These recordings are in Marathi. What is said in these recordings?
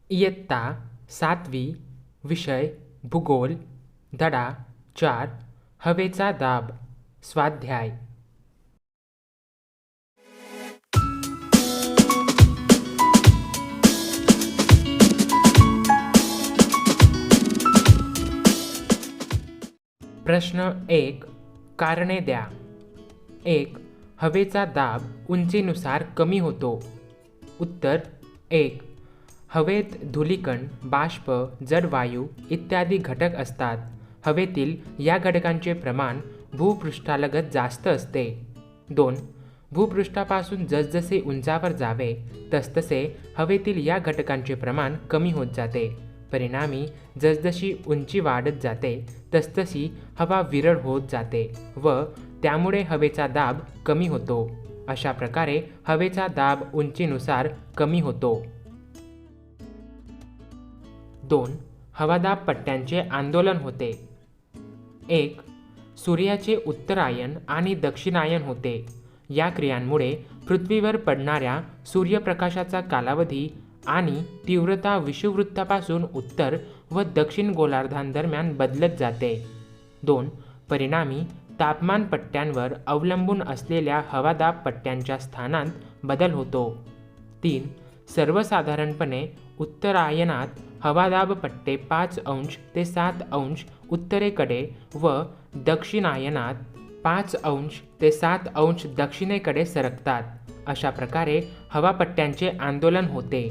इयत्ता 7वी विषय भूगोल धडा 4 हवेचा दाब स्वाध्याय. प्रश्न 1. कारणे द्या. 1. हवेचा दाब उंचीनुसार कमी होतो. उत्तर 1. हवेत धूलिकण, बाष्प, जड वायू इत्यादी घटक असतात. हवेतील या घटकांचे प्रमाण भूपृष्ठालगत जास्त असते. 2. भूपृष्ठापासून जसजसे उंचावर जावे तसतसे हवेतील या घटकांचे प्रमाण कमी होत जाते. परिणामी जसजशी उंची वाढत जाते तसतशी हवा विरळ होत जाते व त्यामुळे हवेचा दाब कमी होतो. अशा प्रकारे हवेचा दाब उंचीनुसार कमी होतो. 2. हवादाब पट्ट्यांचे आंदोलन होते. 1. सूर्याचे उत्तरायन आणि दक्षिणायन होते. या क्रियांमुळे पृथ्वीवर पडणाऱ्या सूर्यप्रकाशाचा कालावधी आणि तीव्रता विषुववृत्तापासून उत्तर व दक्षिण गोलार्धांदरम्यान बदलत जाते. 2. परिणामी तापमान पट्ट्यांवर अवलंबून असलेल्या हवादाब पट्ट्यांच्या स्थानांत बदल होतो. 3. सर्वसाधारणपणे उत्तरायनात हवादाब पट्टे 5 अंश ते 7 अंश उत्तरेकडे व दक्षिणायनात 5 अंश ते 7 अंश दक्षिणेकडे सरकतात. अशा प्रकारे हवापट्ट्यांचे आंदोलन होते.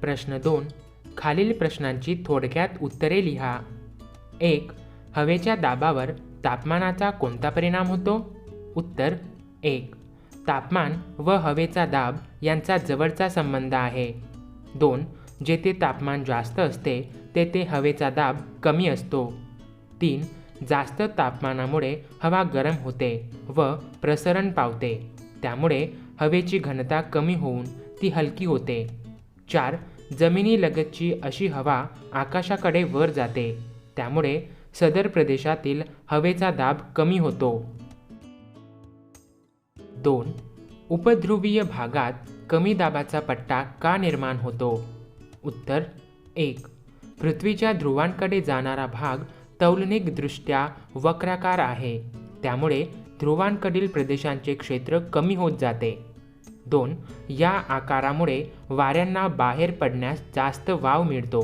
प्रश्न 2. खालील प्रश्नांची थोडक्यात उत्तरे लिहा. 1. हवेच्या दाबावर तापमानाचा कोणता परिणाम होतो? उत्तर 1. तापमान व हवेचा दाब यांचा जवळचा संबंध आहे. 2. जेथे तापमान जास्त असते तेथे हवेचा दाब कमी असतो. 3. जास्त तापमानामुळे हवा गरम होते व प्रसरण पावते, त्यामुळे हवेची घनता कमी होऊन ती हलकी होते. 4. जमिनीलगतची अशी हवा आकाशाकडे वर जाते, त्यामुळे सदर प्रदेशातील हवेचा दाब कमी होतो. 2. उपध्रुवीय भागात कमी दाबाचा पट्टा का निर्माण होतो? उत्तर 1. पृथ्वीच्या ध्रुवांकडे जाणारा भाग तौलनिकदृष्ट्या वक्राकार आहे, त्यामुळे ध्रुवांकडील प्रदेशांचे क्षेत्र कमी होत जाते. 2. या आकारामुळे वाऱ्यांना बाहेर पडण्यास जास्त वाव मिळतो.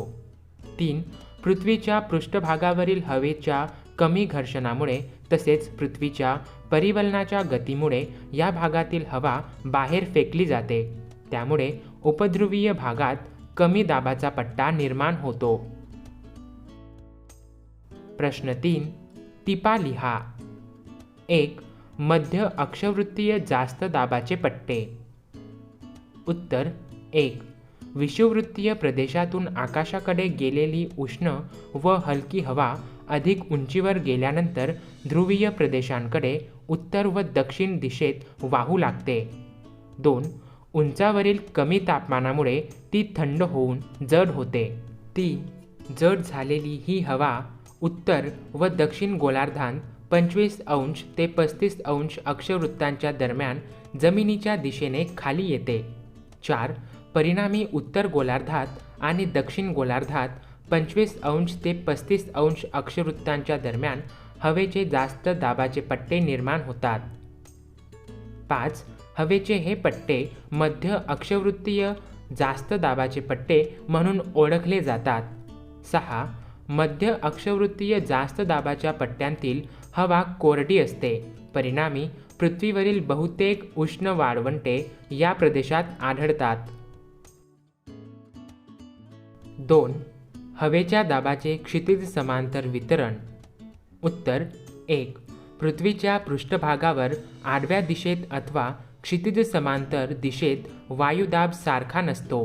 3. पृथ्वीच्या पृष्ठभागावरील हवेच्या कमी घर्षणामुळे तसेच पृथ्वीच्या परिवलनाच्या गतीमुळे या भागातील हवा बाहेर फेकली जाते, त्यामुळे उपध्रुवीय भागात कमी दाबाचा पट्टा निर्माण होतो. प्रश्न 3. टिपा लिहा. 1. मध्य अक्षवृत्तीय जास्त दाबाचे पट्टे. उत्तर 1. विषुववृत्तीय प्रदेशातून आकाशाकडे गेलेली उष्ण व हलकी हवा अधिक उंचीवर गेल्यानंतर ध्रुवीय प्रदेशांकडे उत्तर व दक्षिण दिशेत वाहू लागते. 2. उंचावरील कमी तापमानामुळे ती थंड होऊन जड होते. 3. जड झालेली ही हवा उत्तर व दक्षिण गोलार्धांत 25 अंश ते 35 अंश अक्षवृत्तांच्या दरम्यान जमिनीच्या दिशेने खाली येते. 4. परिणामी उत्तर गोलार्धात आणि दक्षिण गोलार्धात 25 अंश ते 35 अंश अक्षवृत्तांच्या दरम्यान हवेचे जास्त दाबाचे पट्टे निर्माण होतात. 5. हवेचे हे पट्टे मध्य अक्षवृत्तीय जास्त दाबाचे पट्टे म्हणून ओळखले जातात. 6. मध्य अक्षवृत्तीय जास्त दाबाच्या पट्ट्यांतील हवा कोरडी असते, परिणामी पृथ्वीवरील बहुतेक उष्ण वाळवंटे या प्रदेशात आढळतात. 2. हवेच्या दाबाचे क्षितिज समांतर वितरण. उत्तर 1. पृथ्वीच्या पृष्ठभागावर आडव्या दिशेत अथवा क्षितिज समांतर दिशेत वायुदाब सारखा नसतो.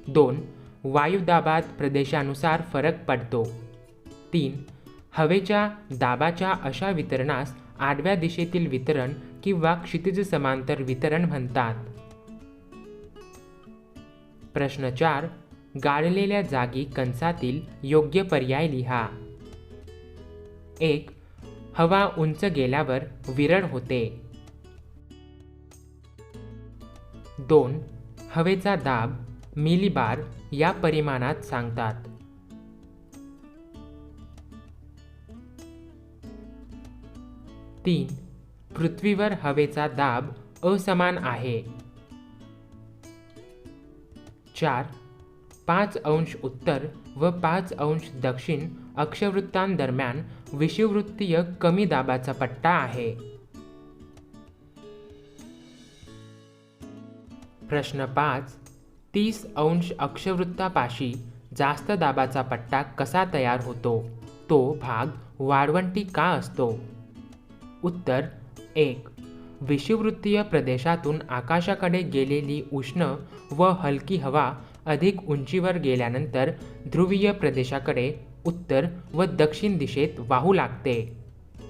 2. वायुदाबात प्रदेशानुसार फरक पडतो. 3. हवेच्या दाबाच्या अशा वितरणास आडव्या दिशेतील वितरण किंवा क्षितिज समांतर वितरण म्हणतात. प्रश्न 4. गाळलेल्या जागी कंसातील योग्य पर्याय लिहा. 1. हवा उंच गेल्यावर विरळ होते. 2. हवेचा दाब मिलीबार या परिमाणात सांगतात. 3. पृथ्वीवर हवेचा दाब असमान आहे. 4. 5 अंश उत्तर व 5 अंश दक्षिण अक्षवृत्तांदरम्यान विषुववृत्तीय कमी दाबाचा पट्टा आहे. प्रश्न 5. 30 अंश अक्षवृत्तापाशी जास्त दाबाचा पट्टा कसा तयार होतो? तो भाग वाळवंटी का असतो? उत्तर 1. विषुववृत्तीय प्रदेशातून आकाशाकडे गेलेली उष्ण व हलकी हवा अधिक उंचीवर गेल्यानंतर ध्रुवीय प्रदेशाकडे उत्तर व दक्षिण दिशेत वाहू लागते.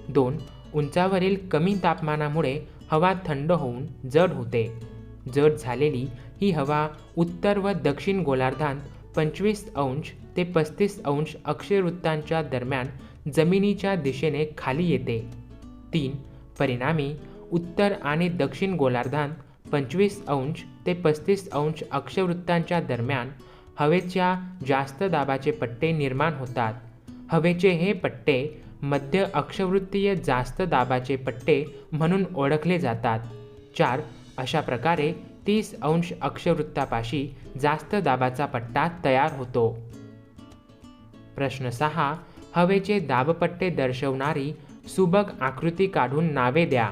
2. उंचावरील कमी तापमानामुळे हवा थंड होऊन जड होते. जड झालेली ही हवा उत्तर व दक्षिण गोलार्धात 25 अंश ते 35 अंश अक्षवृत्तांच्या दरम्यान जमिनीच्या दिशेने खाली येते. 3. परिणामी उत्तर आणि दक्षिण गोलार्धात 25 अंश ते 35 अंश अक्षवृत्तांच्या दरम्यान हवेच्या जास्त दाबाचे पट्टे निर्माण होतात. हवेचे हे पट्टे मध्य अक्षवृत्तीय जास्त दाबाचे पट्टे म्हणून ओळखले जातात. 4. अशा प्रकारे 30 अंश अक्षवृत्तापाशी जास्त दाबाचा पट्टा तयार होतो. प्रश्न 6. हवेचे दाबपट्टे दर्शवणारी सुबक आकृती काढून नावे द्या.